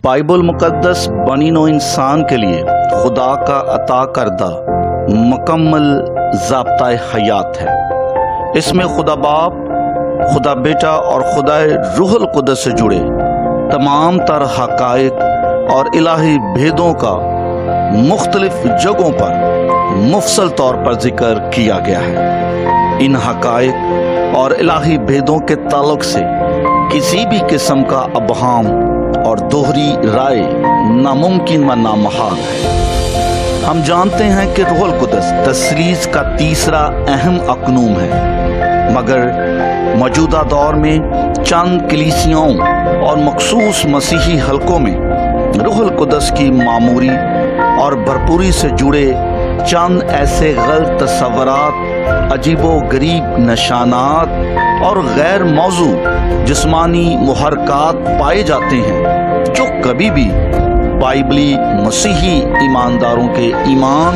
Bible मुकद्दस बनी no इंसान के लिए खुदा का अता करदा मुकम्मल ज़ाब्ता हयात है। इसमें खुदा बाप, खुदा बेटा और खुदा रूहुल कुद्दस से जुड़े तमाम तर हक़ाइक़ और इलाही भेदों का मुख्तलिफ जगहों पर मुफसल तौर पर जिक्र किया गया है। इन हक़ाइक़ और इलाही भेदों के ताल्लुक से किसी भी किस्म का अबहाम और दोहरी राय नामुमकिन व नामहाल है। हम जानते हैं कि रूहुल कुद्दस तसलीस का तीसरा अहम अकनूम है, मगर मौजूदा दौर में चंद कलीसियाओं और मखसूस मसीही हलकों में रूहुल कुद्दस की मामूरी और भरपूरी से जुड़े चंद ऐसे गलत तस्वुरात, अजीबो गरीब निशानात और गैर मौजू जिस्मानी मुहरकात पाए जाते हैं, जो कभी भी बाइबली मसीही ईमानदारों के ईमान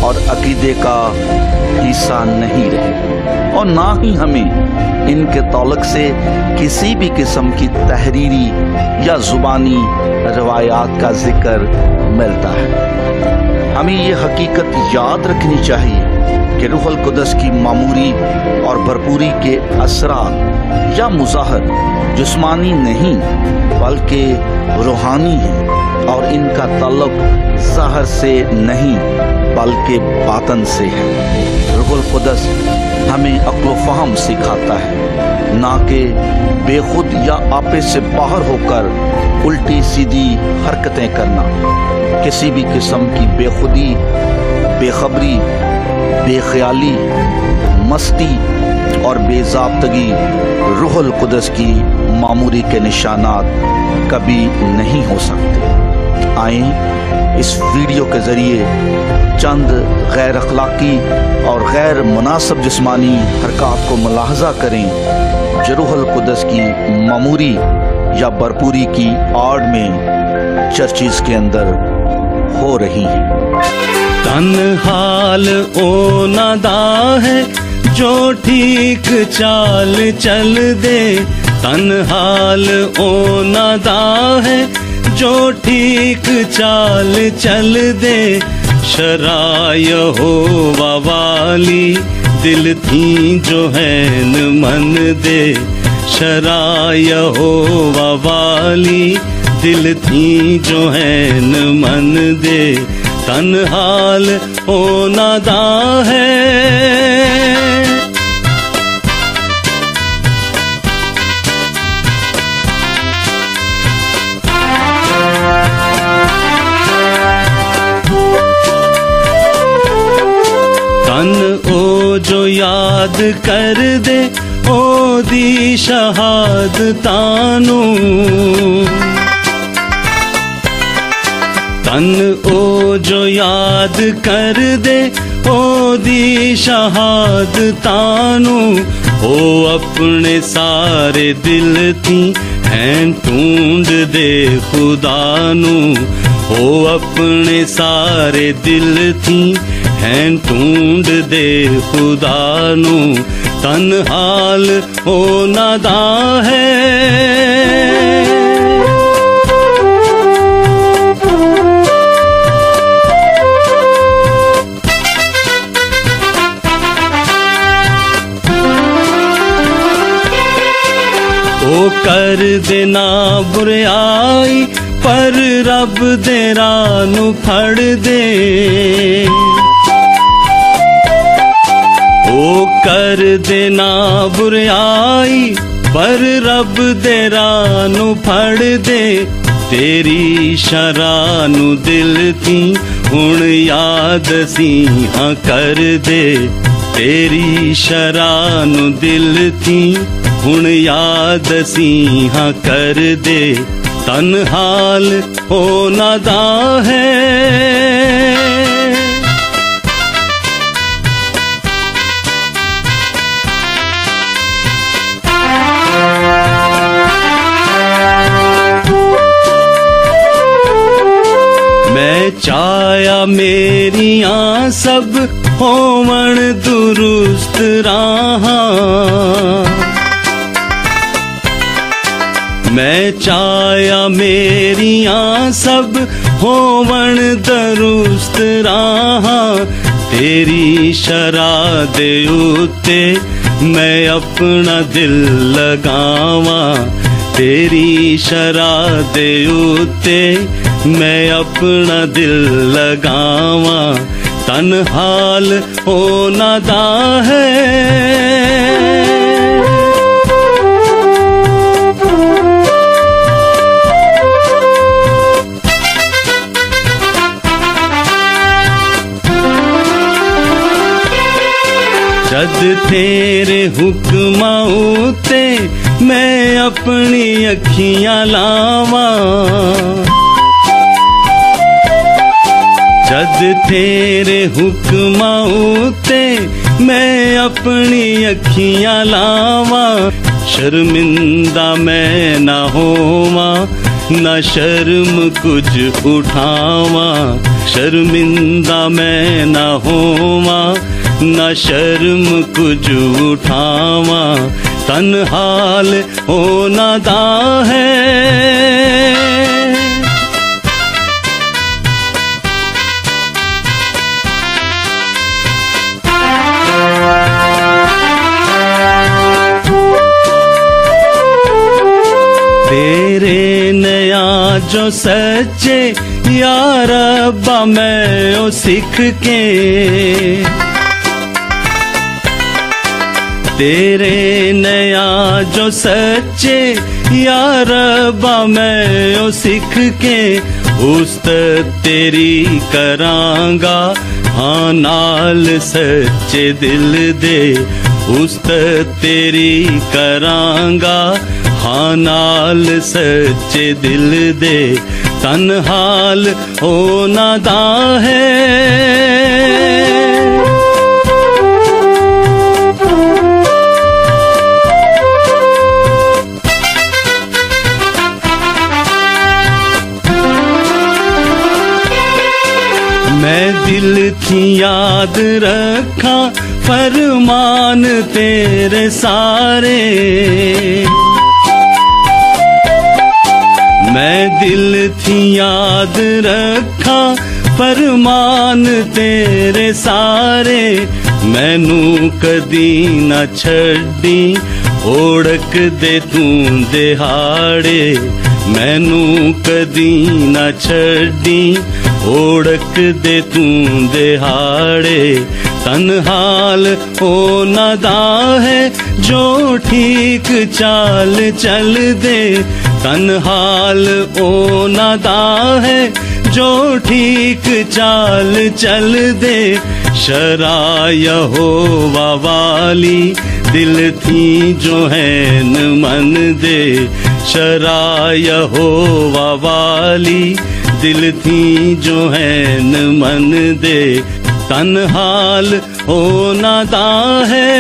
और अकीदे का हिस्सा नहीं रहे, और ना ही हमें इनके ताल्लुक से किसी भी किस्म की तहरीरी या ज़ुबानी रवायात का जिक्र मिलता है। हमें ये हकीकत याद रखनी चाहिए कि रूहुल कुद्दस की मामूरी और भरपूरी के असरात या मुज़ाहर जिस्मानी नहीं बल्कि रूहानी है, और इनका ताल्लुक ज़ाहिर से नहीं बल्कि बातन से है। रूहुल कुद्दस हमें अक्ल फ़हम सिखाता है, ना कि बेखुद या आपे से बाहर होकर उल्टी सीधी हरकतें करना। किसी भी किस्म की बेखुदी, बेखबरी, बेख्याली, मस्ती और बेज़ाब्तगी रूहुल कुद्दस की मामूरी के निशानात कभी नहीं हो सकते। आए इस वीडियो के ज़रिए चंद गैर अखलाकी और गैर मुनासिब जिस्मानी हरकत को मुलाहजा करें जो रूहुल कुद्दस की मामूरी या भरपूरी की आड़ में चर्चिज़ के अंदर हो रही हैं। तन्हाल ओ नादा है जो ठीक चाल चल दे, तन्हाल ओ नादा है जो ठीक चाल चल दे। शराय हो वाली दिल थी जो है न मन दे, शराय हो वाली दिल थी जो है न मन दे। तन्हाल ओ नादा है। तन ओ जो याद कर दे ओ दी शहादतानू, तन ओ जो याद कर दे ओ दी शहादतानू। ओ अपने सारे दिल थी हैं ढूंढ दे खुदानू, ओ अपने सारे दिल थी हैं ढूंढ दे खुदानू। तन्हाल ओ नादा है। ओ कर देना बुराई पर रब दे रानू फड़ दे, ओ कर देना बुराई पर रब दे रानू फड़ दे। तेरी शरानू दिल थी हुण याद सी हाँ कर दे, तेरी शरानू दिल थी हुण याद सी हाँ कर दे। तन्हाल ओ नादा है। मैं चाया मेरियां सब होवण दुरुस्त राहां, मैं चाया मेरियां सब होवण दरुस्त राहा तेरी शरा दे उत्ते मैं अपना दिल लगावा तेरी शरा दे उत्ते मैं अपना दिल लगावा तन हाल होना दा है जद तेरे हुक्म उते मैं अपनी अखियां लावा जद तेरे हुक्म उते मैं अपनी अखियां लावा शर्मिंदा मैं ना होवा न शर्म कुछ उठावा शर्मिंदा मैं ना होवा न शर्म कुछ उठावा तन हाल होना दा है तेरे नया जो सच्चे या रब्बा मैं ओ सिख के तेरे नया जो सच्चे या रब्बा मैं ओ सिख के उस्त तेरी करांगा हाँ नाल सच्चे दिल दे उस्त तेरी करांगा हाँ नाल सच्चे दिल दे तन हाल होना दा है मैं दिल थी याद रखा फरमान तेरे सारे मैं दिल थी याद रखा फरमान तेरे सारे मैनू कदी न छड्डी ओढ़क दे तू दिहाड़े मैनू कदी न छड्डी ओढ़क दे तू दिहाड़े तन हाल होना दा है जो ठीक चाल चल दे तन हाल होना दा है जो ठीक चाल चल दे शरा यहोवा वाली दिल थी जो है न मन दे शरा यहोवा वाली दिल थी जो है न मन दे तन हाल होना दा है